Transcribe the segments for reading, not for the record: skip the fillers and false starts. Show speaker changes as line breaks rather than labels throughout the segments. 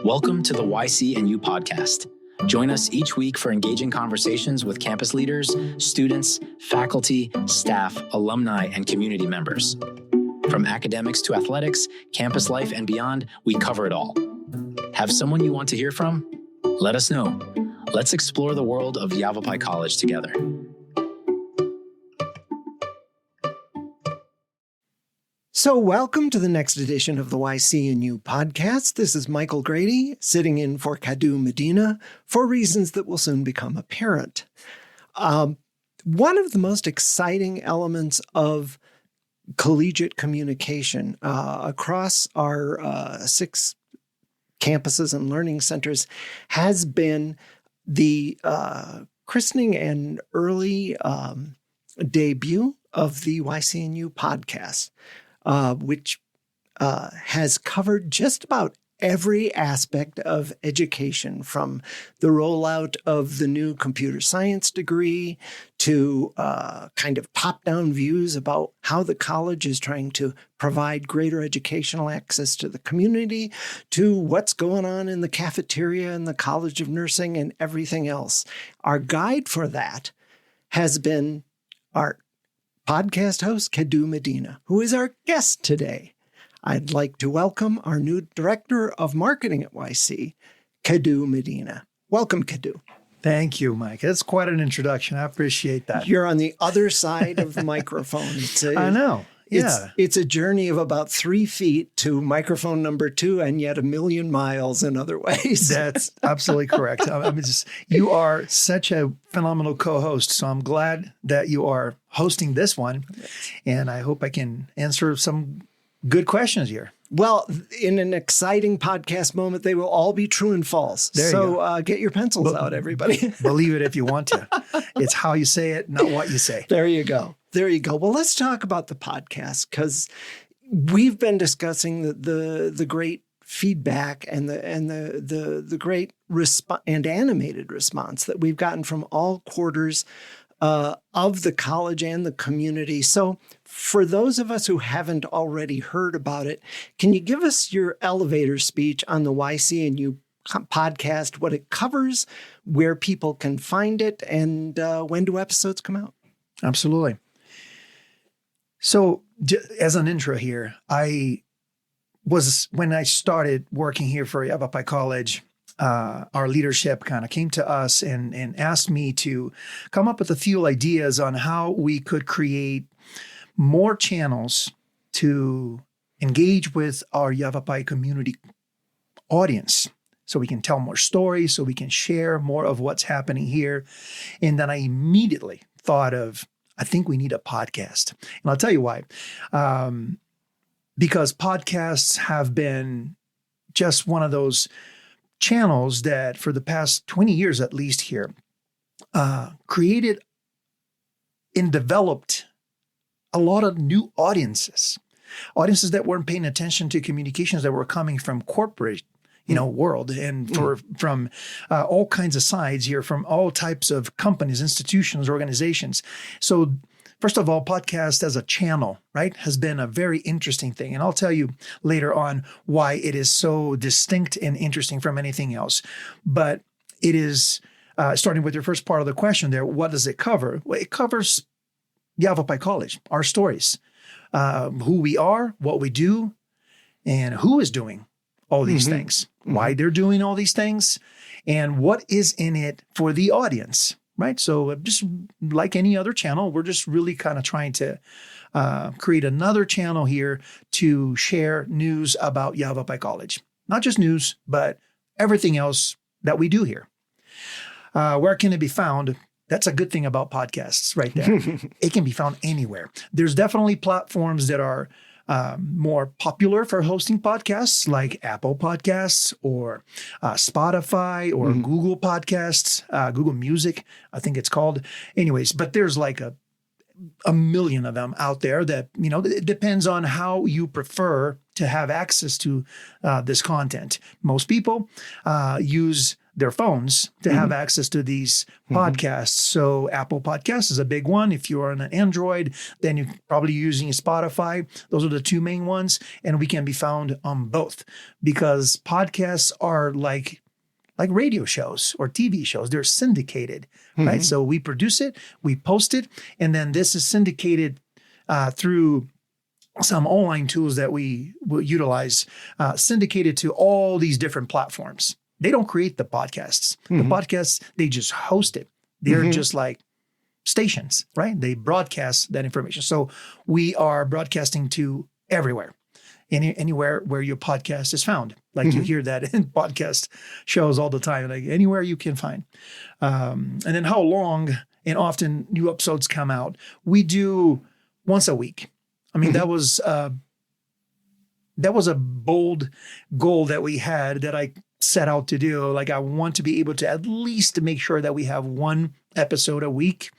Welcome to the YCNU podcast. Join us each week for engaging conversations with campus leaders, students, faculty, staff, alumni, and community members. From academics to athletics, campus life, and beyond, we cover it all. Have someone you want to hear from? Let us know. Let's explore the world of Yavapai College together.
So welcome to the next edition of the YCNU podcast. This is Michael Grady, sitting in for Cadu Medina for reasons that will soon become apparent. One of the most exciting elements of collegiate communication across our 6 campuses and learning centers has been the christening and early debut of the YCNU podcast. Which has covered just about every aspect of education, from the rollout of the new computer science degree to kind of top-down views about how the college is trying to provide greater educational access to the community, to what's going on in the cafeteria and the College of Nursing and everything else. Our guide for that has been our podcast host, Cadu Medina, who is our guest today. I'd like to welcome our new Director of Marketing at YC, Cadu Medina. Welcome, Cadu.
Thank you, Mike. That's quite an introduction. I appreciate that.
You're on the other side of the microphone.
I know. Yeah.
It's a journey of about 3 feet to microphone number 2 and yet 1,000,000 miles in other ways.
That's absolutely correct. You are such a phenomenal co-host, so I'm glad that you are hosting this one, and I hope I can answer some good questions here.
Well, in an exciting podcast moment, they will all be true and false. So get your pencils out, everybody.
Believe it if you want to. It's how you say it, not what you say.
There you go. There you go. Well, let's talk about the podcast, because we've been discussing the great feedback and the great and animated response that we've gotten from all quarters of the college and the community. So for those of us who haven't already heard about it, can you give us your elevator speech on the YCNU podcast, what it covers, where people can find it, and when do episodes come out?
Absolutely. So as an intro here, when I started working here for Yavapai College, our leadership kind of came to us and asked me to come up with a few ideas on how we could create more channels to engage with our Yavapai community audience, so we can tell more stories, so we can share more of what's happening here. And then I immediately thought of, I think we need a podcast. And I'll tell you why. Because podcasts have been just one of those channels that for the past 20 years, at least here, created and developed a lot of new audiences that weren't paying attention to communications that were coming from corporate world, and from all kinds of sides here, from all types of companies, institutions, organizations. So first of all, podcast as a channel, right, has been a very interesting thing. And I'll tell you later on why it is so distinct and interesting from anything else. But it is, starting with your first part of the question there, what does it cover? Well, it covers Yavapai College, our stories, who we are, what we do, and who is doing all these things, why they're doing all these things, and what is in it for the audience, right? So just like any other channel, we're just really kind of trying to create another channel here to share news about Yavapai College. Not just news, but everything else that we do here. Where can it be found? That's a good thing about podcasts right there. It can be found anywhere. There's definitely platforms that are more popular for hosting podcasts, like Apple Podcasts or Spotify or Google Podcasts, Google Music, I think it's called. Anyways, but there's like a million of them out there that, it depends on how you prefer to have access to this content. Most people use their phones to have access to these podcasts. So Apple Podcasts is a big one. If you're on an Android, then you're probably using Spotify. Those are the two main ones. And we can be found on both because podcasts are like radio shows or TV shows. They're syndicated, right? So we produce it, we post it, and then this is syndicated through some online tools that we will utilize, syndicated to all these different platforms. They don't create the podcasts. The podcasts, they just host it. They're just like stations, right? They broadcast that information. So we are broadcasting to everywhere. Anywhere where your podcast is found. Like you hear that in podcast shows all the time, like anywhere you can find. And then how long and often new episodes come out. We do once a week. I mean, that was a bold goal that we had that I set out to do. Like I want to be able to at least make sure that we have one episode a week.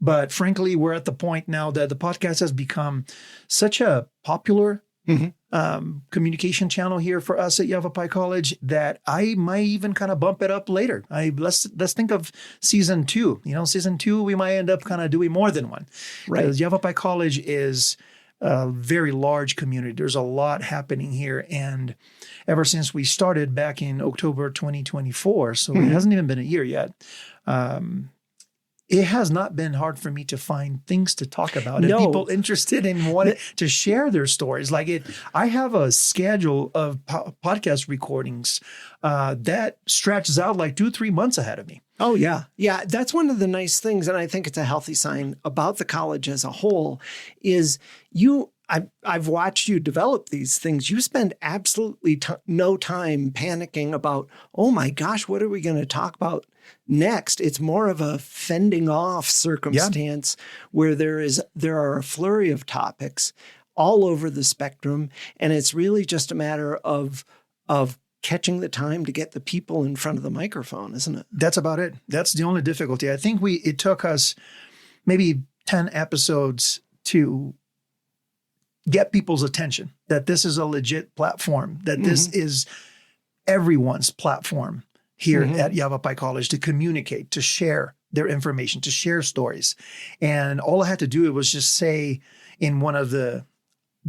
But frankly, we're at the point now that the podcast has become such a popular communication channel here for us at Yavapai College that I might even kind of bump it up later. Let's think of season 2. Season 2, we might end up kind of doing more than one. Right. Because Yavapai College is a very large community. There's a lot happening here. And ever since we started back in October 2024, so it hasn't even been a year yet, it has not been hard for me to find things to talk about and people interested in wanting to share their stories. I have a schedule of podcast recordings that stretches out like 2-3 months ahead of me.
Oh, yeah. Yeah, that's one of the nice things, and I think it's a healthy sign about the college as a whole, is I've watched you develop these things. You spend absolutely no time panicking about, oh my gosh, what are we going to talk about next? It's more of a fending off circumstance where there are a flurry of topics all over the spectrum, and it's really just a matter of catching the time to get the people in front of the microphone, isn't it?
That's about it. That's the only difficulty. I think it took us maybe 10 episodes to get people's attention that this is a legit platform, that this is everyone's platform here at Yavapai College to communicate, to share their information, to share stories. And all I had to do was just say in one of the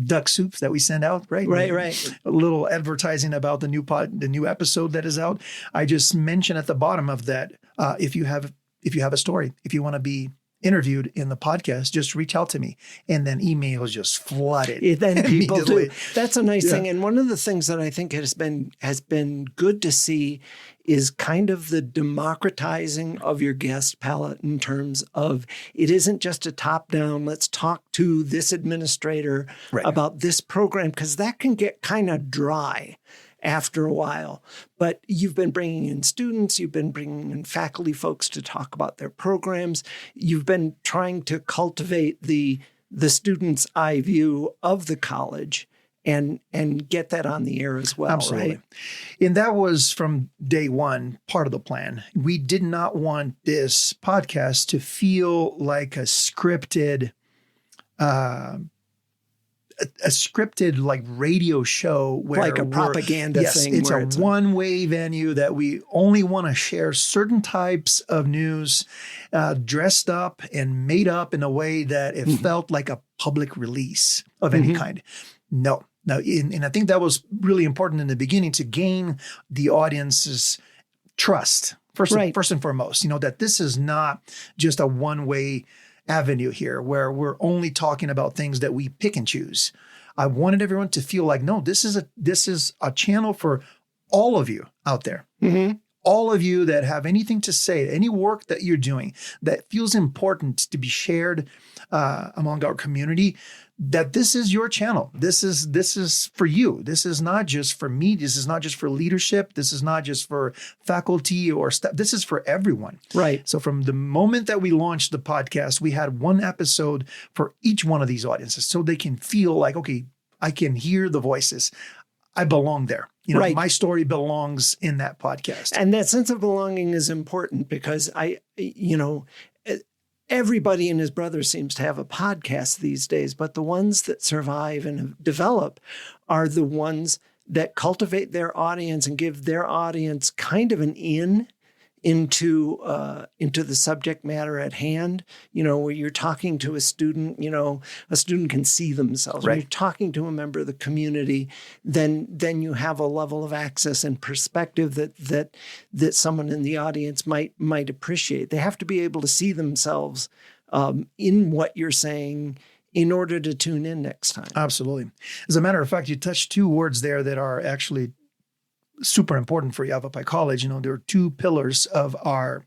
duck soups that we send out, right?
Right.
A little advertising about the new episode that is out. I just mention at the bottom of that, if you have a story, if you want to be interviewed in the podcast, just reach out to me. And then emails just flooded.
Then people do. That's a nice thing. And one of the things that I think has been good to see is kind of the democratizing of your guest palette in terms of it isn't just a top-down, let's talk to this administrator about this program, because that can get kind of dry after a while. But you've been bringing in students, you've been bringing in faculty folks to talk about their programs. You've been trying to cultivate the student's eye view of the college and get that on the air as well.
Absolutely.
Right?
And that was from day one, part of the plan. We did not want this podcast to feel like a scripted like radio show where
like a propaganda thing.
It's a one-way venue that we only want to share certain types of news dressed up and made up in a way that it felt like a public release of any kind. No. And I think that was really important in the beginning to gain the audience's trust first and foremost, that this is not just a one-way avenue here where we're only talking about things that we pick and choose. I wanted everyone to feel like, no, this is a channel for all of you out there. All of you that have anything to say, any work that you're doing that feels important to be shared among our community, that this is your channel. This is for you. This is not just for me. This is not just for leadership. This is not just for faculty or staff. This is for everyone.
Right.
So from the moment that we launched the podcast, we had one episode for each one of these audiences so they can feel like, okay, I can hear the voices. I belong there. My story belongs in that podcast.
And that sense of belonging is important because everybody and his brother seems to have a podcast these days, but the ones that survive and develop are the ones that cultivate their audience and give their audience kind of an into the subject matter at hand. Where you're talking to a student, a student can see themselves.
Right.
When you're talking to a member of the community, then you have a level of access and perspective that someone in the audience might appreciate. They have to be able to see themselves in what you're saying in order to tune in next time.
Absolutely. As a matter of fact, you touched two words there that are actually super important for Yavapai College. There are two pillars of our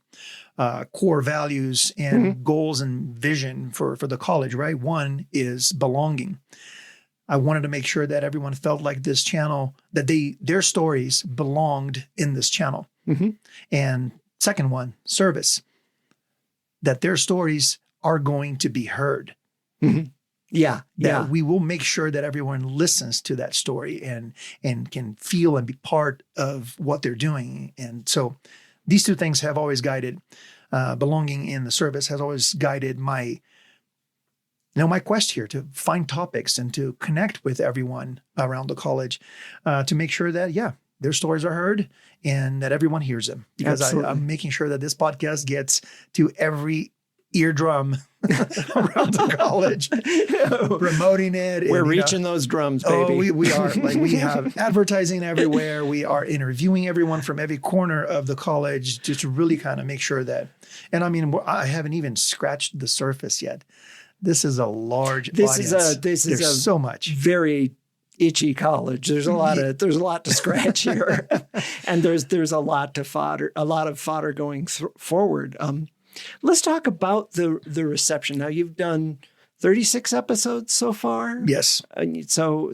core values and goals and vision for the college, right? One is belonging. I wanted to make sure that everyone felt like this channel, that their stories belonged in this channel. And second one, service, that their stories are going to be heard.
Yeah.
We will make sure that everyone listens to that story and can feel and be part of what they're doing. And so these two things have always guided, belonging in the service has always guided my quest here to find topics and to connect with everyone around the college, to make sure that, their stories are heard and that everyone hears them. Because I'm making sure that this podcast gets to every eardrum around the college, promoting it.
We're reaching those drums, baby.
Oh, we are. We have advertising everywhere. We are interviewing everyone from every corner of the college just to really kind of make sure that, and I haven't even scratched the surface yet. This is a large audience. There's so much.
Very itchy college. There's a lot to scratch here. And there's a lot of fodder going forward. Let's talk about the reception. Now, you've done 36 episodes so far.
Yes.
So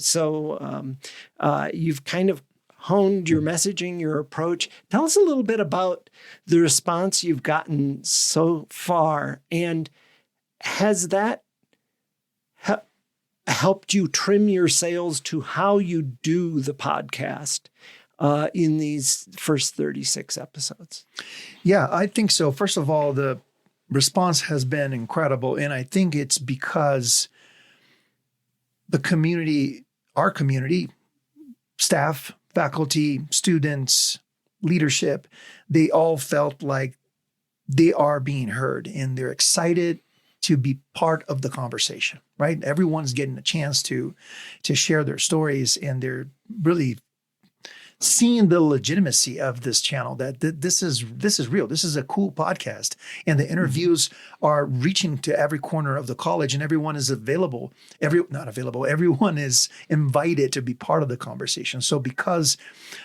you've kind of honed your messaging, your approach. Tell us a little bit about the response you've gotten so far, and has that helped you trim your sails to how you do the podcast in these first 36 episodes?
Yeah, I think so. First of all, the response has been incredible. And I think it's because the community, our community, staff, faculty, students, leadership, they all felt like they are being heard and they're excited to be part of the conversation, right? Everyone's getting a chance to share their stories, and they're really seeing the legitimacy of this channel, that this is real. This is a cool podcast. And the interviews are reaching to every corner of the college, and everyone is available. Everyone is invited to be part of the conversation. So because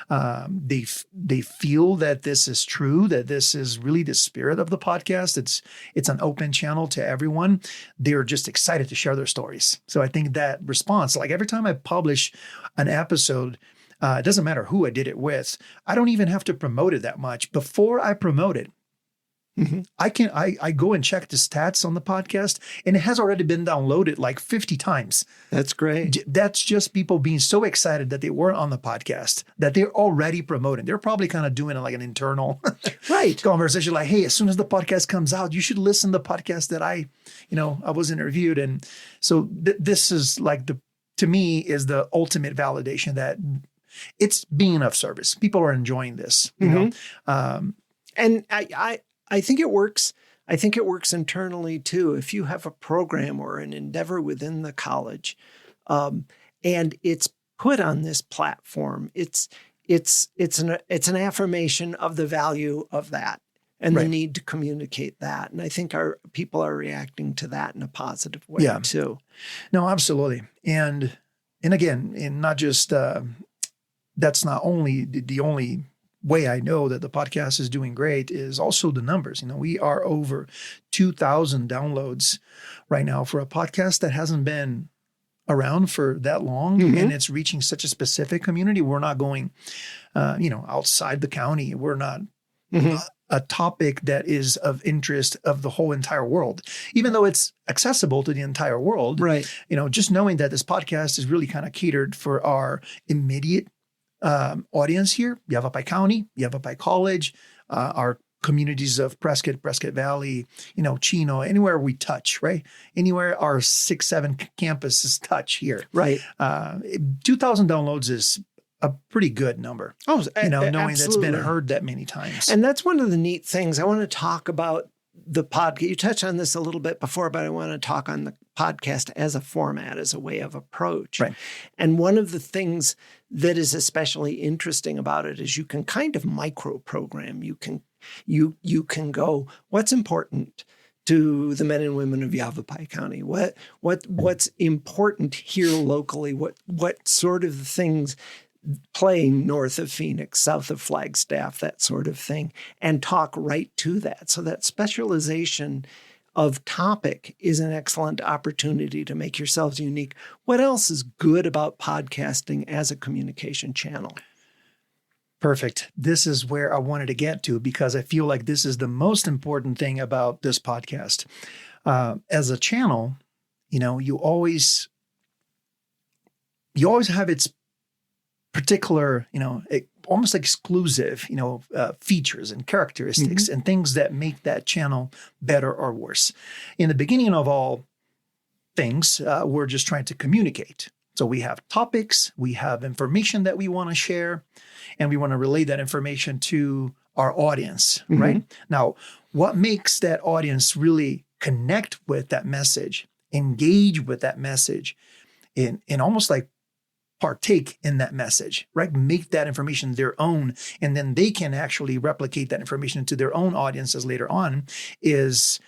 they feel that this is true, that this is really the spirit of the podcast, it's an open channel to everyone, they're just excited to share their stories. So I think that response, like every time I publish an episode, it doesn't matter who I did it with. I don't even have to promote it that much. Before I promote it, I go and check the stats on the podcast, and it has already been downloaded like 50 times.
That's great.
That's just people being so excited that they weren't on the podcast, that they're already promoting. They're probably kind of doing it like an internal conversation, like, hey, as soon as the podcast comes out, you should listen to the podcast that I was interviewed. And so this is like to me is the ultimate validation that it's being of service. People are enjoying this, you know?
And I think it works. I think it works internally too. If you have a program or an endeavor within the college, and it's put on this platform, it's an affirmation of the value of that and the need to communicate that. And I think our people are reacting to that in a positive way too.
No, absolutely. And again, and not just that's not only the only way I know that the podcast is doing great is also the numbers. We are over 2,000 downloads right now for a podcast that hasn't been around for that long, and it's reaching such a specific community. We're not going, outside the county. We're not a topic that is of interest of the whole entire world, even though it's accessible to the entire world.
Right.
Just knowing that this podcast is really kind of catered for our immediate audience here, Yavapai County, Yavapai College, our communities of Prescott Valley, Chino, anywhere we touch, right? Anywhere our 6-7 campuses touch here.
Right.
2,000 downloads is a pretty good number.
Oh,
knowing
absolutely.
that's been heard that many times.
And that's one of the neat things. I want to talk about the podcast. You touched on this a little bit before, but I want to talk on the podcast as a format, as a way of approach.
Right.
And one of the things that is especially interesting about it is you can kind of micro program. You can go, what's important to the men and women of Yavapai County? What's important here locally? What sort of things playing north of Phoenix, south of Flagstaff, that sort of thing, and talk right to that. So that specialization of topic is an excellent opportunity to make yourselves unique. What else is good about podcasting as a communication channel?
Perfect. This is where I wanted to get to, because I feel like this is the most important thing about this podcast. As a channel, you always have its particular, almost exclusive, features and characteristics and things that make that channel better or worse. In the beginning of all things, we're just trying to communicate. So we have topics, we have information that we want to share, and we want to relay that information to our audience, right? Now, what makes that audience really connect with that message, engage with that message, and almost like partake in that message, right? Make that information their own, and then they can actually replicate that information to their own audiences later on, is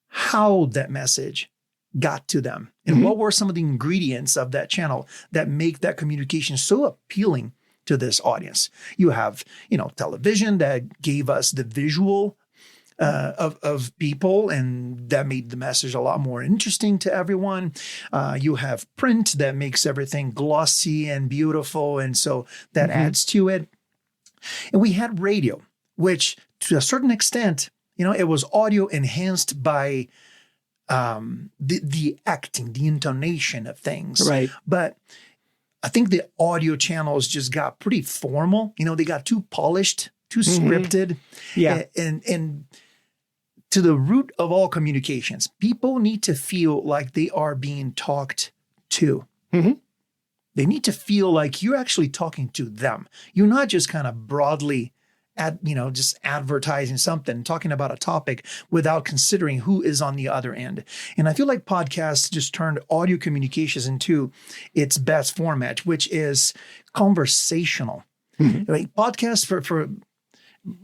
how that message got to them. And what were some of the ingredients of that channel that make that communication so appealing to this audience? You have, television that gave us the visual of people, and that made the message a lot more interesting to everyone. You have print that makes everything glossy and beautiful, and so that adds to it. And we had radio, which to a certain extent, it was audio enhanced by the acting, the intonation of things. Right. But I think the audio channels just got pretty formal. They got too polished, too scripted. Yeah. And to the root of all communications, people need to feel like they are being talked to. They need to feel like you're actually talking to them. You're not just kind of broadly just advertising something, talking about a topic without considering who is on the other end. And I feel like podcasts just turned audio communications into its best format, which is conversational. Like podcasts for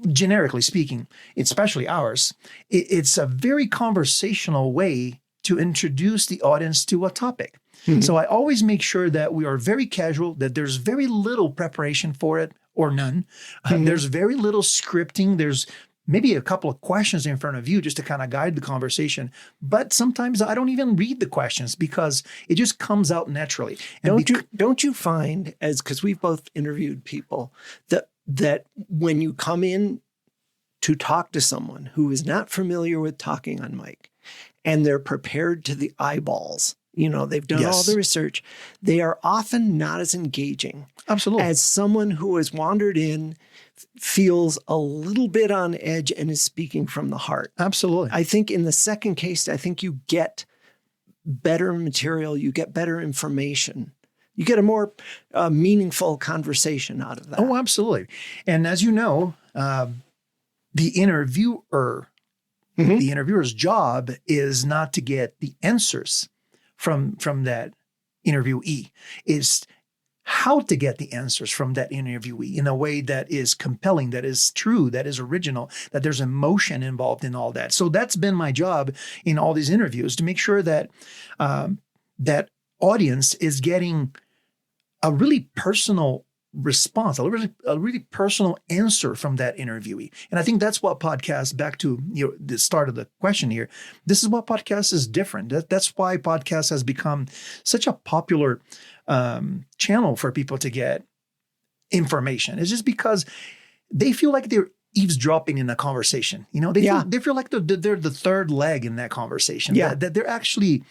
generically speaking, especially ours, it's a very conversational way to introduce the audience to a topic. So I always make sure that we are very casual, that there's very little preparation for it or none. There's very little scripting. There's maybe a couple of questions in front of you just to kind of guide the conversation. But sometimes I don't even read the questions because it just comes out naturally. And
don't you find, because we've both interviewed people, that when you come in to talk to someone who is not familiar with talking on mic and they're prepared to the eyeballs, they've done all the research, they are often not as engaging as someone who has wandered in, feels a little bit on edge and is speaking from the heart.
Absolutely.
I think in the second case, you get better material, you get better information. You get a more meaningful conversation out of that.
Oh, absolutely. And as you know, the interviewer's job is not to get the answers from that interviewee. It's how to get the answers from that interviewee in a way that is compelling, that is true, that is original, that there's emotion involved in all that. So that's been my job in all these interviews, to make sure that that audience is getting a really personal response, a really personal answer from that interviewee. And I think that's what podcasts, back to the start of the question here, this is what podcasts is different. That's why podcast has become such a popular channel for people to get information. It's just because they feel like they're eavesdropping in a conversation. They feel like they're the third leg in that conversation. That they're actually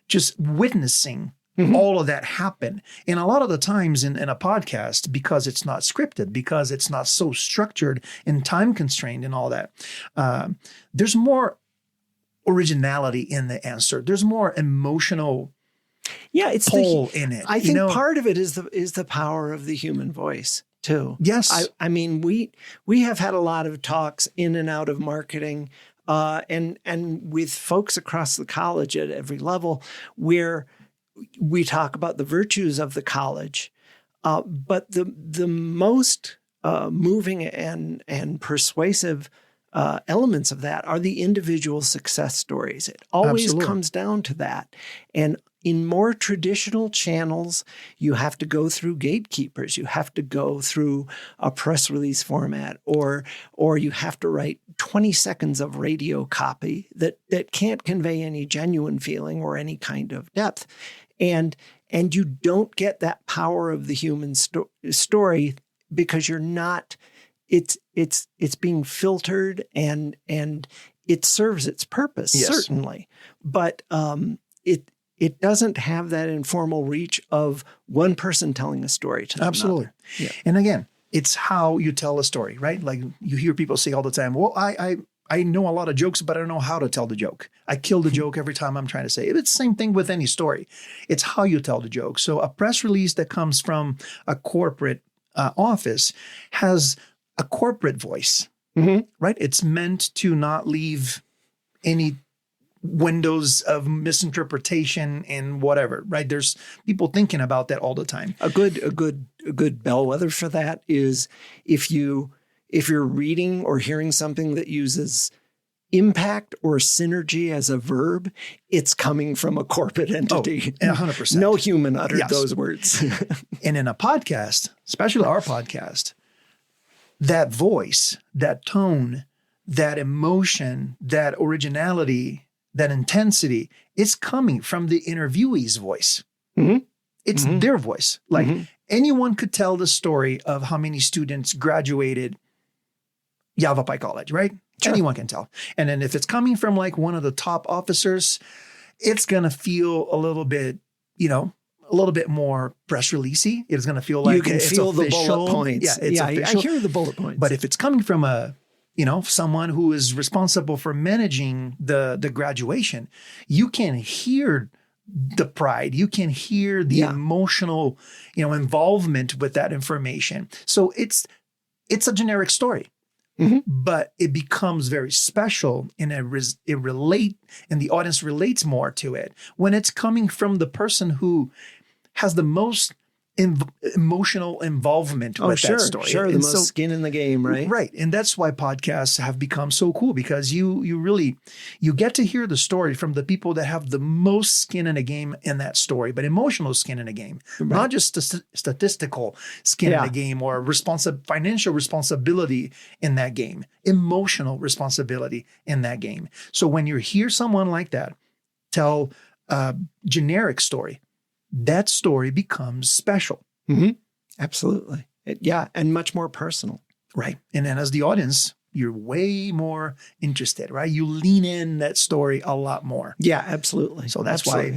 just witnessing all of that happen. And a lot of the times in a podcast, because it's not scripted, because it's not so structured and time constrained and all that, there's more originality in the answer. There's more emotional
Yeah, it's
pull in it.
I think part of it is the power of the human voice too.
Yes.
I mean, we have had a lot of talks in and out of marketing, and with folks across the college at every level, where we talk about the virtues of the college, but the most moving and persuasive elements of that are the individual success stories. It always comes down to that. And in more traditional channels, you have to go through gatekeepers. You have to go through a press release format, or you have to write 20 seconds of radio copy that can't convey any genuine feeling or any kind of depth. And you don't get that power of the human story because you're not. It's being filtered and it serves its purpose, certainly, but it doesn't have that informal reach of one person telling a story to another. Yeah.
And again, it's how you tell a story, right? Like you hear people say all the time, well, I know a lot of jokes, but I don't know how to tell the joke. I kill the joke every time I'm trying to say it. It's the same thing with any story. It's how you tell the joke. So a press release that comes from a corporate office has a corporate voice, right? It's meant to not leave any windows of misinterpretation and whatever, right? There's people thinking about that all the time.
A good bellwether for that is if you're reading or hearing something that uses impact or synergy as a verb, it's coming from a corporate entity.
100%.
No human uttered those words.
And in a podcast, especially our podcast, that voice, that tone, that emotion, that originality, that intensity, it's coming from the interviewee's voice. It's their voice. Like anyone could tell the story of how many students graduated Yavapai College, right? Sure. Anyone can tell. And then if it's coming from like one of the top officers, it's going to feel a little bit, a little bit more press releasey. It's going to feel like
you can feel official. The bullet points.
Yeah, it's official.
I hear the bullet points.
But if it's coming from someone who is responsible for managing the graduation, you can hear the pride. You can hear the emotional, involvement with that information. So it's a generic story. But it becomes very special and and the audience relates more to it when it's coming from the person who has the most emotional involvement with that story.
Sure, the most skin in the game, right?
Right. And that's why podcasts have become so cool, because you get to hear the story from the people that have the most skin in the game in that story, but emotional skin in the game, not just statistical skin in the game or financial responsibility in that game, emotional responsibility in that game. So when you hear someone like that tell a generic story, that story becomes special.
Absolutely. And much more personal.
Right. And then as the audience, you're way more interested, right? You lean in that story a lot more.
Yeah, absolutely.
So that's why,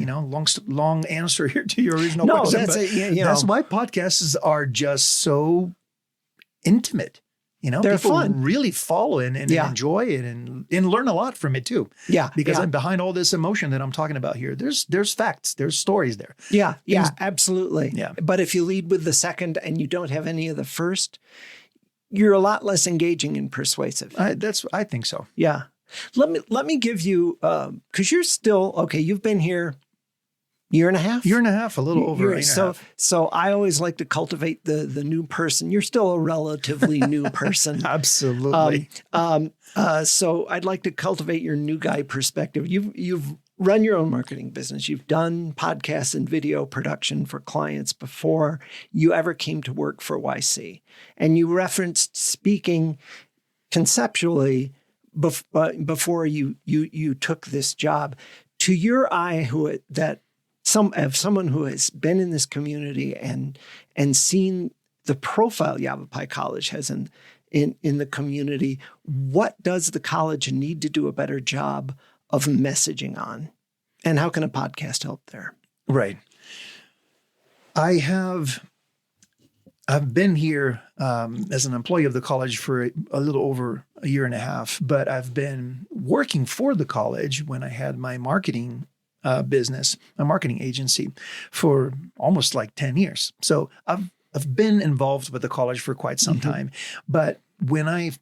long answer here to your original question. That's why podcasts are just so intimate.
They're
people
fun.
Really follow and enjoy it and learn a lot from it too.
Yeah.
Because I'm behind all this emotion that I'm talking about here. There's facts, there's stories there.
Yeah, absolutely. Yeah. But if you lead with the second and you don't have any of the first, you're a lot less engaging and persuasive.
I think so.
Yeah. Let me give you, because you're still, you've been here year and a half,
a little over a year and a half.
So I always like to cultivate the new person. You're still a relatively new person.
Absolutely.
So I'd like to cultivate your new guy perspective. You've run your own marketing business. You've done podcasts and video production for clients before you ever came to work for YC. And you referenced speaking conceptually before you took this job. To your eye, someone who has been in this community and seen the profile Yavapai College has in the community, what does the college need to do a better job of messaging on? And how can a podcast help there?
Right. I've been here as an employee of the college for a little over a year and a half, but I've been working for the college when I had my marketing business, a marketing agency, for almost like 10 years. So I've been involved with the college for quite some time. But when I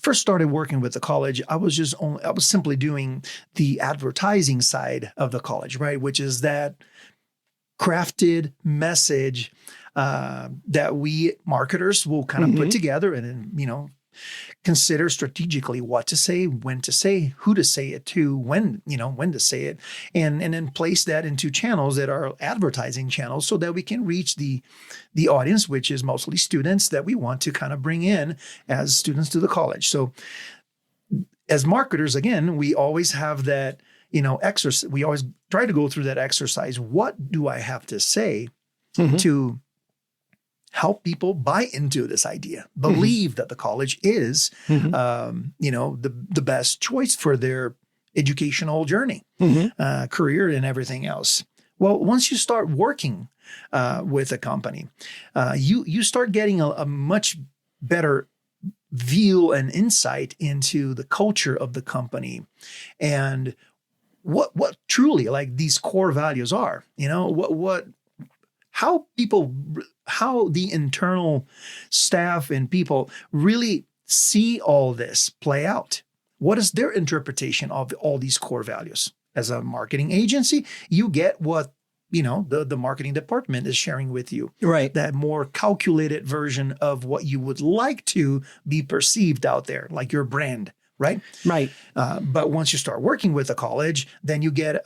first started working with the college, I was simply doing the advertising side of the college, right? Which is that crafted message that we marketers will kind of put together and, consider strategically what to say, when to say, who to say it to, when to say it, and then place that into channels that are advertising channels so that we can reach the audience, which is mostly students that we want to kind of bring in as students to the college. So as marketers, again, we always have that, exercise. We always try to go through that exercise. What do I have to say to help people buy into this idea, believe that the college is, the best choice for their educational journey, career, and everything else. Well, once you start working with a company, you start getting a much better view and insight into the culture of the company and what truly like these core values are. How the internal staff and people really see all this play out. What is their interpretation of all these core values? As a marketing agency, you get what, the marketing department is sharing with you.
Right.
That more calculated version of what you would like to be perceived out there, like your brand, right?
Right.
But once you start working with a college, then you get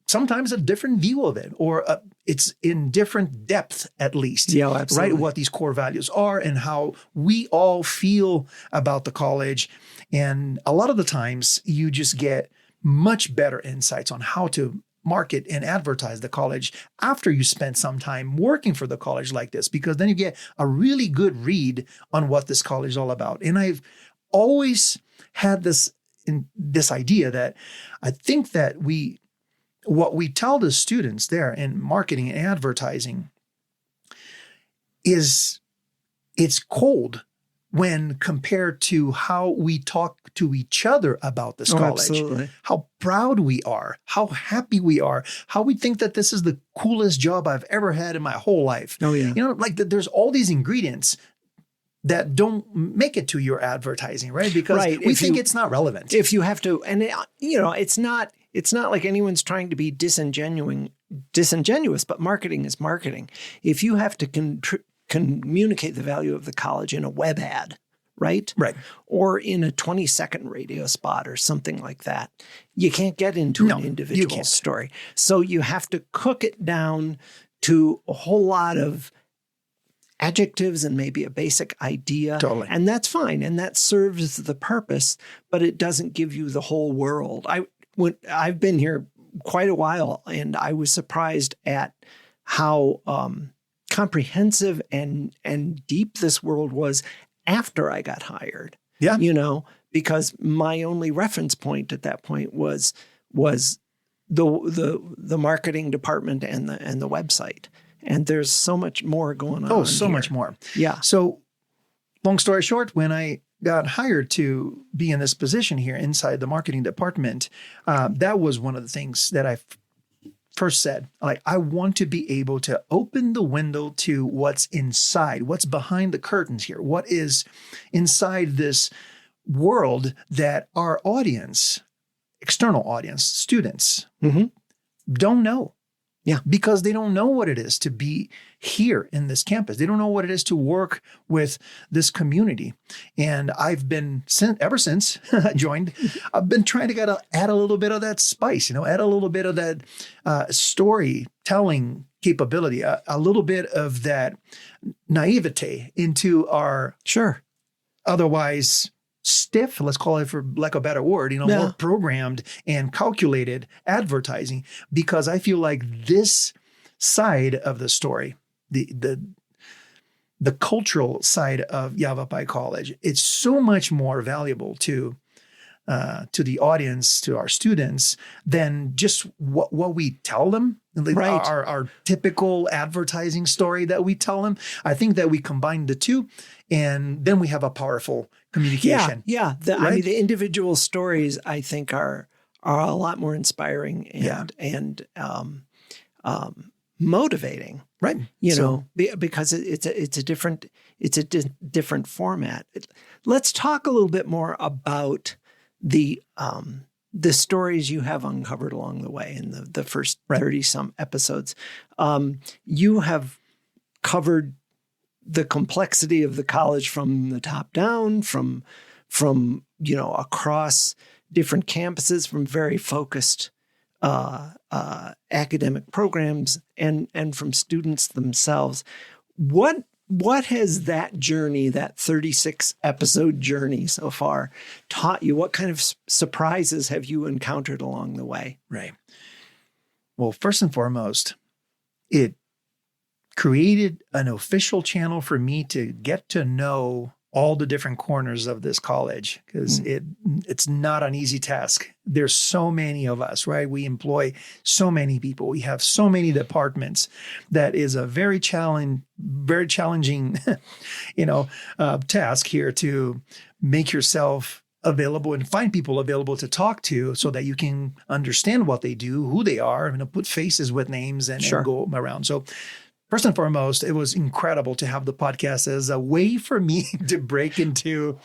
sometimes a different view of it, or it's in different depth, at least.
Yeah, absolutely.
Right? What these core values are and how we all feel about the college. And a lot of the times you just get much better insights on how to market and advertise the college after you spend some time working for the college like this, because then you get a really good read on what this college is all about. And I've always had this idea that I think that what we tell the students there in marketing and advertising is it's cold when compared to how we talk to each other about this college,
absolutely.
How proud we are, how happy we are, how we think that this is the coolest job I've ever had in my whole life.
Oh, yeah.
There's all these ingredients that don't make it to your advertising, right? Because we think it's not relevant.
If you have to, and it's not like anyone's trying to be disingenuous, but marketing is marketing. If you have to communicate the value of the college in a web ad, right?
Right.
Or in a 20-second radio spot or something like that, you can't get into an individual story. So you have to cook it down to a whole lot of adjectives and maybe a basic idea.
Totally.
And that's fine. And that serves the purpose, but it doesn't give you the whole world. I've been here quite a while, and I was surprised at how comprehensive and deep this world was after I got hired.
Yeah.
Because my only reference point at that point was the marketing department and the website. And there's so much more going on.
Oh, so much more.
Yeah.
So long story short, when I got hired to be in this position here inside the marketing department, that was one of the things that I first said. Like, I want to be able to open the window to what's inside, what's behind the curtains here, what is inside this world that our audience, external audience, students, don't know.
Yeah.
Because they don't know what it is to be here in this campus. They don't know what it is to work with this community. And I've been, ever since I joined, I've been trying to add a little bit of that spice, add a little bit of that storytelling capability, a little bit of that naivete into our otherwise stiff, let's call it for lack of a better word, more programmed and calculated advertising, because I feel like this side of the story, the cultural side of Yavapai College, it's so much more valuable to the audience, to our students, than just what we tell them.
Right.
Our typical advertising story that we tell them. I think that we combine the two, and then we have a powerful communication.
Yeah.
Right?
The individual stories, I think, are are a lot more inspiring and motivating.
Right.
You know, because it's a different format. Let's talk a little bit more about the stories you have uncovered along the way in the first 30 some episodes. You have covered the complexity of the college from the top down, from across different campuses, from very focused academic programs and from students themselves. What has that journey, that 36 episode journey so far, taught you? What kind of surprises have you encountered along the way?
Right. Well, first and foremost, it created an official channel for me to get to know all the different corners of this college, because it's not an easy task. There's so many of us, right? We employ so many people. We have so many departments. That is a very challenging, task here to make yourself available and find people available to talk to so that you can understand what they do, who they are, put faces with names and go around. So first and foremost, it was incredible to have the podcast as a way for me to break into,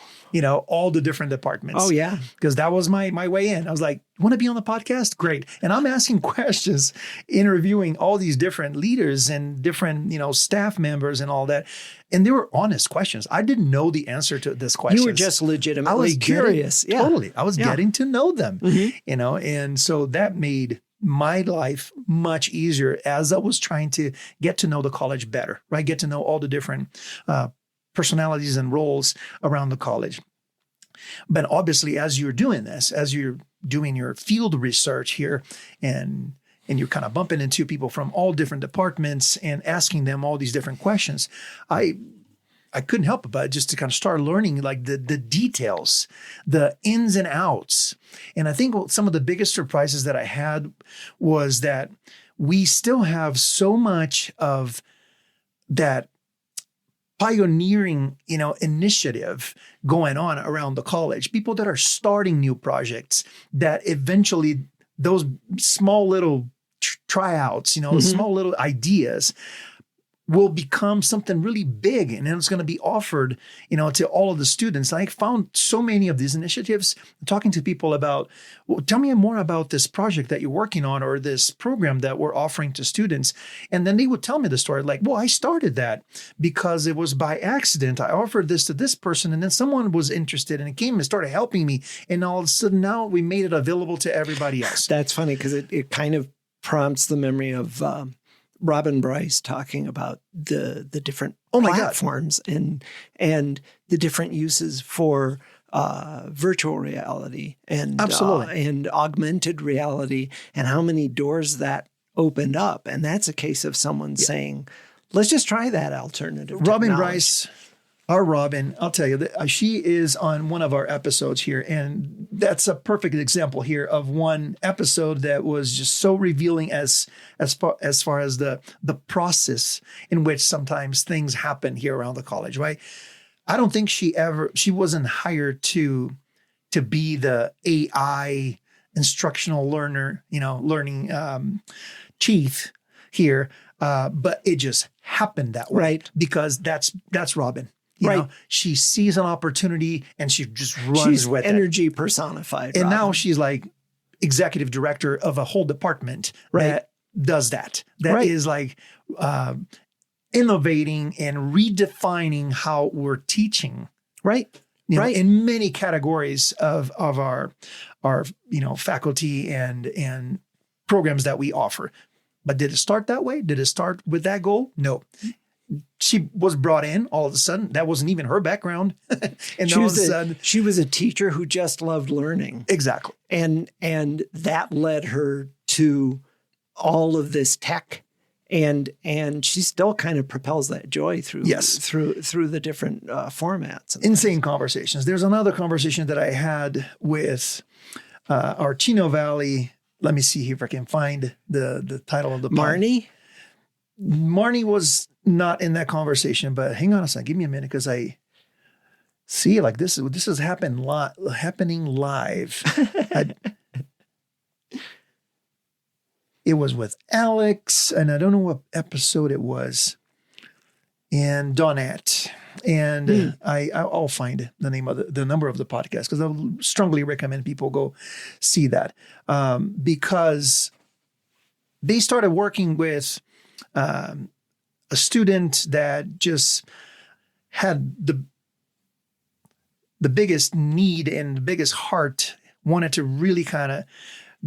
all the different departments.
Oh, yeah.
Because that was my way in. I was like, want to be on the podcast? Great. And I'm asking questions, interviewing all these different leaders and different, staff members and all that. And they were honest questions. I didn't know the answer to this question.
You were just legitimately curious.
Totally. I was getting to know them, and so that made my life much easier as I was trying to get to know the college better, right? Get to know all the different personalities and roles around the college. But obviously, as you're doing this, as you're doing your field research here and you're kind of bumping into people from all different departments and asking them all these different questions, I couldn't help but just to kind of start learning like the details, the ins and outs. And I think some of the biggest surprises that I had was that we still have so much of that pioneering, initiative going on around the college. People that are starting new projects that eventually those small little tryouts, small little ideas will become something really big, and it's going to be offered, to all of the students. I found so many of these initiatives, talking to people about, well, tell me more about this project that you're working on or this program that we're offering to students. And then they would tell me the story like, well, I started that because it was by accident. I offered this to this person, and then someone was interested and it came and started helping me. And all of a sudden now we made it available to everybody else.
That's funny because it kind of prompts the memory of Robin Bryce talking about the different platforms and the different uses for virtual reality and and augmented reality, and how many doors that opened up. And that's a case of someone saying, let's just try that alternative.
Robin Bryce, our Robin, I'll tell you that she is on one of our episodes here. And that's a perfect example here of one episode that was just so revealing as far as the process in which sometimes things happen here around the college, right? I don't think she wasn't hired to be the AI instructional learning chief here. But it just happened that way.
Right.
Because that's Robin. You know, she sees an opportunity and she just runs with it.
Energy personified.
And
Robin.
now she's like executive director of a whole department that does that. That is like innovating and redefining how we're teaching.
Right.
In many categories of our faculty and programs that we offer. But did it start that way? Did it start with that goal? No. She was brought in all of a sudden. That wasn't even her background. And all of a sudden
she was a teacher who just loved learning.
Exactly.
And that led her to all of this tech. And she still kind of propels that joy through the different formats.
Insane conversations. There's another conversation that I had with our Chino Valley. Let me see if I can find the title of the
Marnie?
Marnie was not in that conversation, but hang on a second. Give me a minute because I see like this is happening live. It was with Alex, and I don't know what episode it was, and Donette. And I'll find the name of the number of the podcast, because I strongly recommend people go see that, because they started working with a student that just had the biggest need and the biggest heart, wanted to really kind of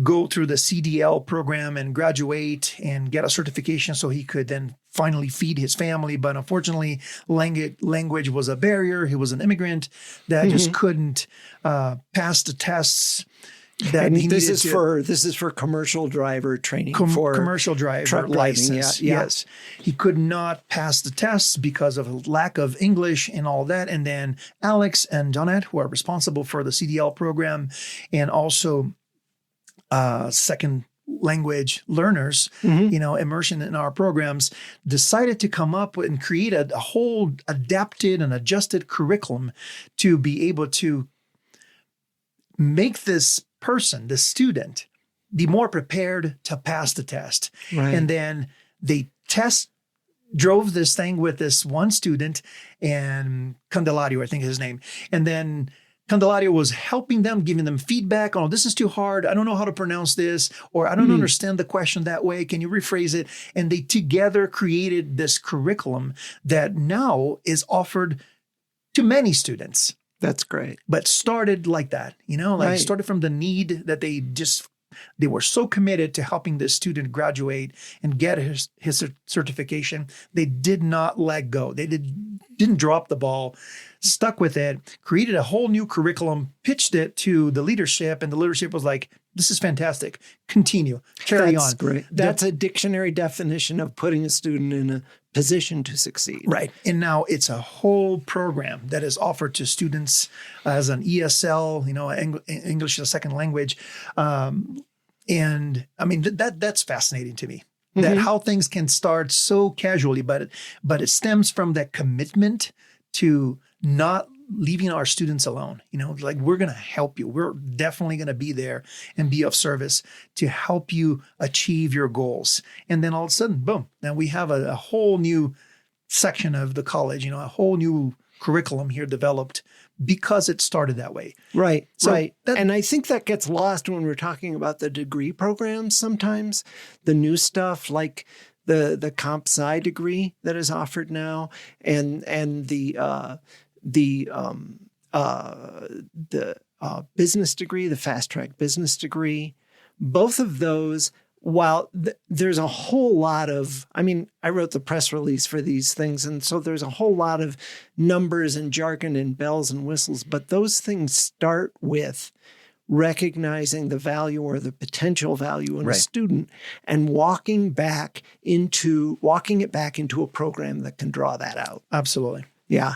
go through the CDL program and graduate and get a certification so he could then finally feed his family. But unfortunately, language was a barrier. He was an immigrant that just couldn't pass the tests. That
this is for commercial driver training, for
commercial driver
truck
license.
driving. Yeah.
Yes, he could not pass the tests because of a lack of English and all that. And then Alex and Donette, who are responsible for the CDL program, and also second language learners, immersion in our programs, decided to come up with and create a whole adapted and adjusted curriculum to be able to make this person, the student, be more prepared to pass the test.
Right.
And then they drove this thing with this one student, and Candelario, I think is his name. And then Candelario was helping them, giving them feedback. Oh, this is too hard. I don't know how to pronounce this, or I don't understand the question that way. Can you rephrase it? And they together created this curriculum that now is offered to many students.
That's great.
But started like that, started from the need that they were so committed to helping this student graduate and get his certification. They did not let go. They didn't drop the ball, stuck with it, created a whole new curriculum, pitched it to the leadership, and the leadership was like, this is fantastic. Continue, carry on.
Great. That's a dictionary definition of putting a student in a position to succeed.
Right. And now it's a whole program that is offered to students as an ESL, English as a second language. And I mean, that's fascinating to me, that how things can start so casually, but it stems from that commitment to not leaving our students alone. Like, we're going to help you. We're definitely going to be there and be of service to help you achieve your goals. And then all of a sudden, boom, now we have a whole new section of the college, a whole new curriculum here developed because it started that way.
Right. And I think that gets lost when we're talking about the degree programs sometimes, the new stuff like the comp sci degree that is offered now, and the business degree, the fast track business degree. Both of those, while there's a whole lot of, I wrote the press release for these things, and so there's a whole lot of numbers and jargon and bells and whistles, but those things start with recognizing the value or the potential value in a student and walking it back into a program that can draw that out.
Absolutely.
Yeah.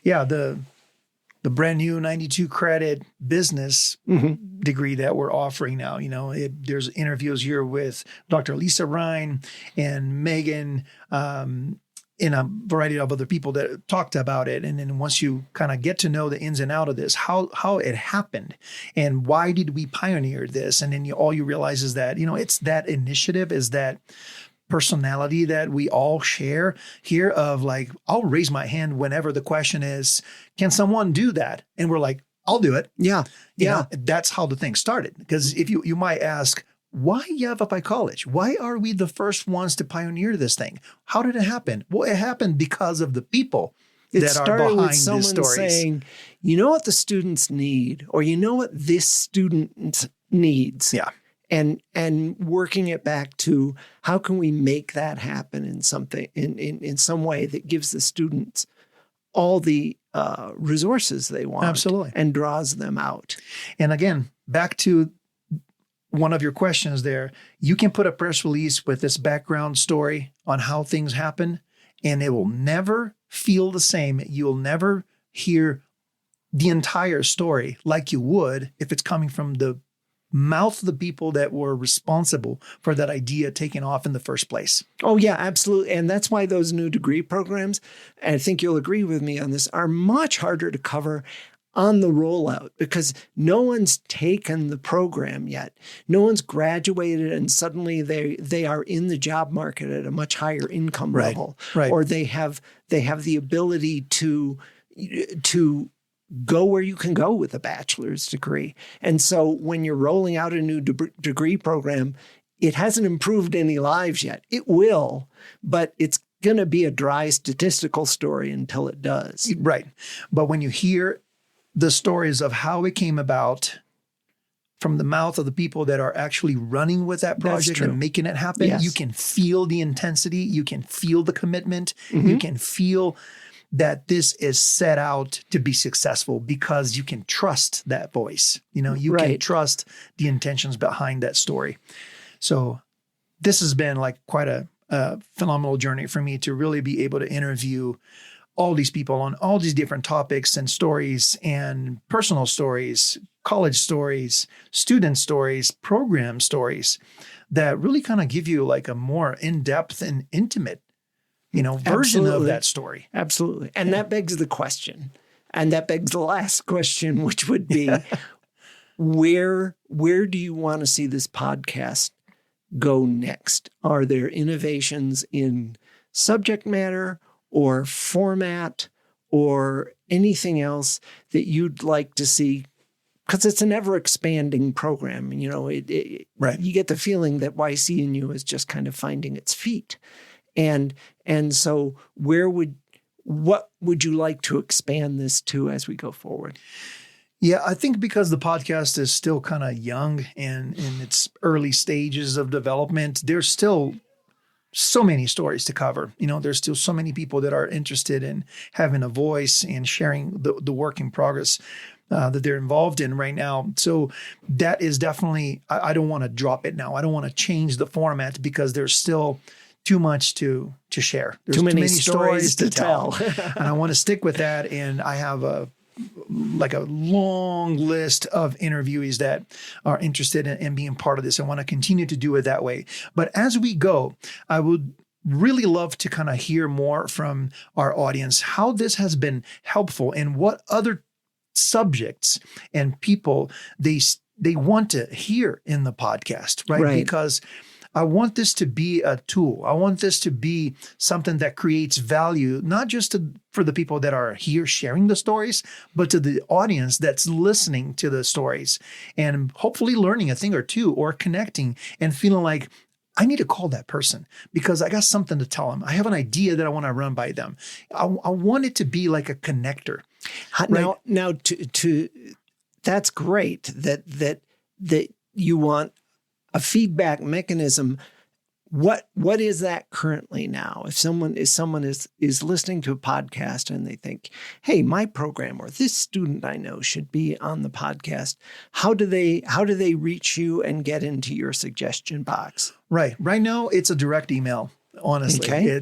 Yeah. The brand new 92 credit business degree that we're offering now, there's interviews here with Dr. Lisa Ryan and Megan, and a variety of other people that talked about it. And then once you kind of get to know the ins and out of this, how it happened and why did we pioneer this? And then all you realize is that, it's that initiative, is that personality that we all share here of like, I'll raise my hand whenever the question is, can someone do that? And we're like, I'll do it.
Yeah.
That's how the thing started. Because if you might ask, why Yavapai College? Why are we the first ones to pioneer this thing? How did it happen? Well, it happened because of the people that are behind these stories.
Saying, you know what the students need, or you know what this student needs.
Yeah.
And working it back to how can we make that happen in something in some way that gives the students all the resources they want.
Absolutely.
And draws them out.
And again, back to one of your questions there, you can put a press release with this background story on how things happen, and it will never feel the same. You'll never hear the entire story like you would if it's coming from the mouth of the people that were responsible for that idea taking off in the first place.
Oh, yeah, absolutely. And that's why those new degree programs, and I think you'll agree with me on this, are much harder to cover on the rollout because no one's taken the program yet. No one's graduated and suddenly they are in the job market at a much higher income level, or they have the ability to go where you can go with a bachelor's degree. And so when you're rolling out a new degree program, it hasn't improved any lives yet. It will, but it's going to be a dry statistical story until it does.
Right. But when you hear the stories of how it came about from the mouth of the people that are actually running with that project and making it happen, you can feel the intensity, you can feel the commitment, you can feel that this is set out to be successful because you can trust that voice. You can trust the intentions behind that story. So this has been like quite a phenomenal journey for me to really be able to interview all these people on all these different topics and stories and personal stories, college stories, student stories, program stories that really kind of give you like a more in-depth and intimate, version of that story.
Absolutely. And that begs the question, and that begs the last question, which would be, where do you want to see this podcast go next? Are there innovations in subject matter or format or anything else that you'd like to see? Because it's an ever-expanding program. You get the feeling that YCNU is just kind of finding its feet. And so what would you like to expand this to as we go forward?
Yeah, I think because the podcast is still kind of young and in its early stages of development, there's still so many stories to cover. There's still so many people that are interested in having a voice and sharing the work in progress that they're involved in right now. So that is definitely, I don't want to drop it now. I don't want to change the format because there's still too much to share. There's
too many stories to tell.
And I want to stick with that. And I have a long list of interviewees that are interested in being part of this. I want to continue to do it that way. But as we go, I would really love to kind of hear more from our audience, how this has been helpful and what other subjects and people they want to hear in the podcast, right? Because I want this to be a tool. I want this to be something that creates value, not just for the people that are here sharing the stories, but to the audience that's listening to the stories and hopefully learning a thing or two or connecting and feeling like, I need to call that person because I got something to tell them. I have an idea that I want to run by them. I want it to be like a connector.
Right? Now, to that's great that you want a feedback mechanism. What is that currently now? If someone is listening to a podcast and they think, hey, my program or this student I know should be on the podcast, how do they reach you and get into your suggestion box?
Right now, it's a direct email. Honestly,
okay.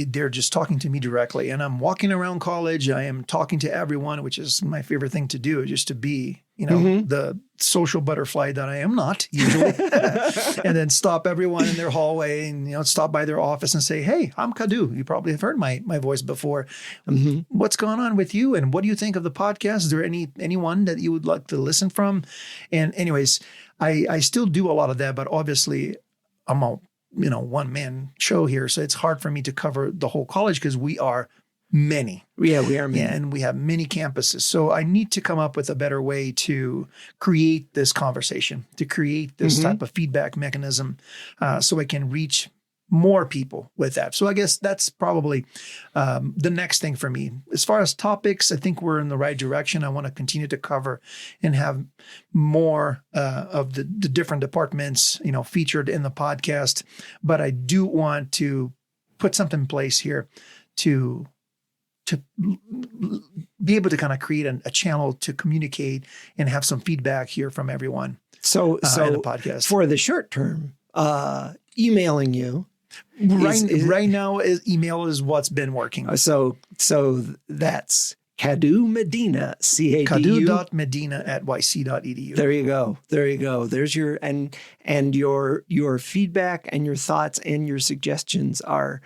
They're just talking to me directly, and I'm walking around college. I am talking to everyone, which is my favorite thing to do, just to be, the social butterfly that I am not usually, and then stop everyone in their hallway and, stop by their office and say, hey, I'm Cadu. You probably have heard my voice before. What's going on with you? And what do you think of the podcast? Is there anyone that you would like to listen from? And anyways, I still do a lot of that, but obviously I'm a one-man show here. So it's hard for me to cover the whole college because we are many.
Yeah, we are many.
Yeah, and we have many campuses. So I need to come up with a better way to create this conversation, to create this type of feedback mechanism so I can reach more people with that. So I guess that's probably the next thing for me. As far as topics, I think we're in the right direction. I want to continue to cover and have more of the different departments, featured in the podcast. But I do want to put something in place here to be able to kind of create a channel to communicate and have some feedback here from everyone.
So
in the podcast.
For the short term, emailing you.
Right now, email is what's been working.
So that's Cadu Medina, CADU.
Cadu.medina@yc.edu.
There you go. There's your and your feedback and your thoughts and your suggestions are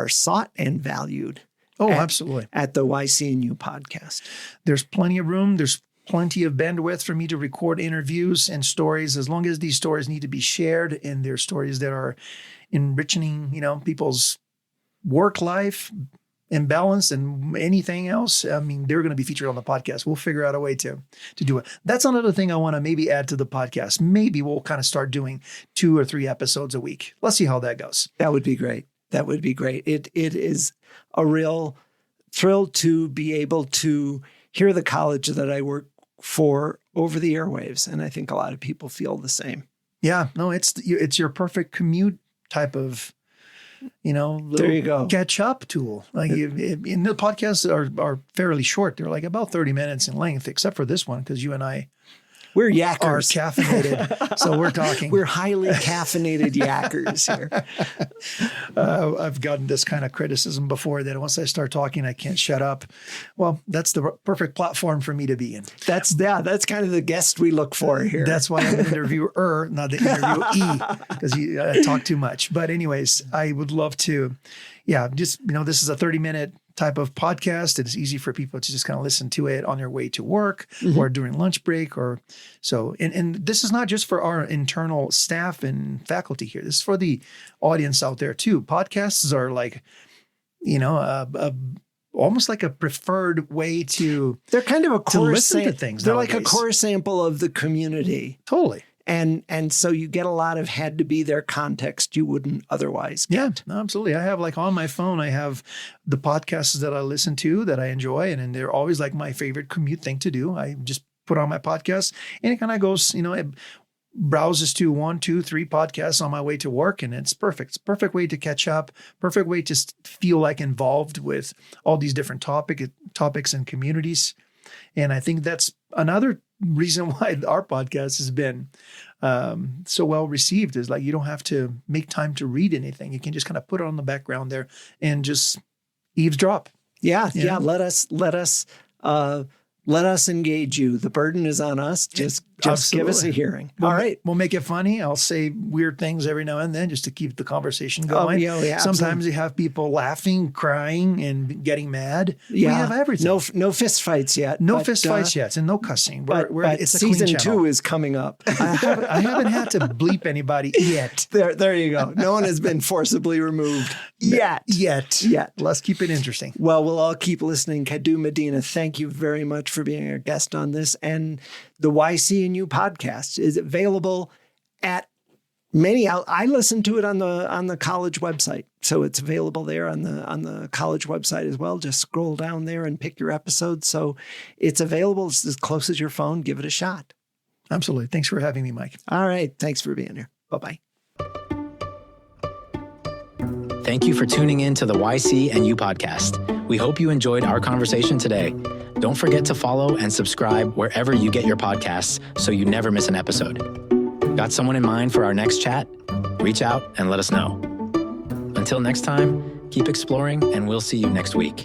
sought and valued.
Oh, absolutely.
At the YCNU podcast.
There's plenty of room. There's plenty of bandwidth for me to record interviews and stories, as long as these stories need to be shared and they're stories that are enriching, people's work life and balance and anything else. I mean, they're going to be featured on the podcast. We'll figure out a way to do it. That's another thing I want to maybe add to the podcast. Maybe we'll kind of start doing 2 or 3 episodes a week. Let's see how that goes.
That would be great. That would be great. It is a real thrill to be able to hear the college that I work for over the airwaves. And I think a lot of people feel the same.
Yeah, no, it's your perfect commute type of,
there you go,
catch up tool. Like in the podcasts are fairly short. They're like about 30 minutes in length, except for this one, because you and I
we're yackers.
Are caffeinated. So we're talking.
We're highly caffeinated yackers here.
I've gotten this kind of criticism before that once I start talking, I can't shut up. Well, that's the perfect platform for me to be in.
That's kind of the guest we look for here.
That's why I'm an interviewer, not the interviewee, because I talk too much. But anyways, I would love to, this is a 30-minute type of podcast. It's easy for people to just kind of listen to it on their way to work or during lunch break or so. And this is not just for our internal staff and faculty here. This is for the audience out there too. Podcasts are like, almost like a preferred way to
they're kind of a core
listen to things.
They're
nowadays.
Like a core sample of the community.
Totally.
And so you get a lot of had to be there context you wouldn't otherwise get.
Yeah, no, absolutely. I have on my phone, I have the podcasts that I listen to that I enjoy. And they're always like my favorite commute thing to do. I just put on my podcast and it kind of goes, it browses to 1, 2, 3 podcasts on my way to work. And it's perfect. It's a perfect way to catch up, perfect way to feel like involved with all these different topics and communities. And I think that's another reason why our podcast has been so well received is like you don't have to make time to read anything. You can just kind of put it on the background there and just eavesdrop.
Yeah. Let us engage you. The burden is on us. Just give us a hearing. All right.
We'll make it funny. I'll say weird things every now and then just to keep the conversation going.
Yeah,
sometimes you have people laughing, crying, and getting mad. Yeah. We have everything.
No fist fights yet.
No fist fights yet, and no cussing.
But it's season 2 is coming up.
I haven't had to bleep anybody yet.
There you go. No one has been forcibly removed yet.
Let's keep it interesting.
Well, we'll all keep listening. Cadu Medina, thank you very much for being our guest on this. And the YCNU podcast is available at many. I listen to it on the college website, so it's available there on the college website as well. Just scroll down there and pick your episode. So it's available. It's as close as your phone. Give it a shot.
Absolutely. Thanks for having me, Mike.
All right. Thanks for being here. Bye-bye.
Thank you for tuning in to the YCNU podcast. We hope you enjoyed our conversation today. Don't forget to follow and subscribe wherever you get your podcasts so you never miss an episode. Got someone in mind for our next chat? Reach out and let us know. Until next time, keep exploring and we'll see you next week.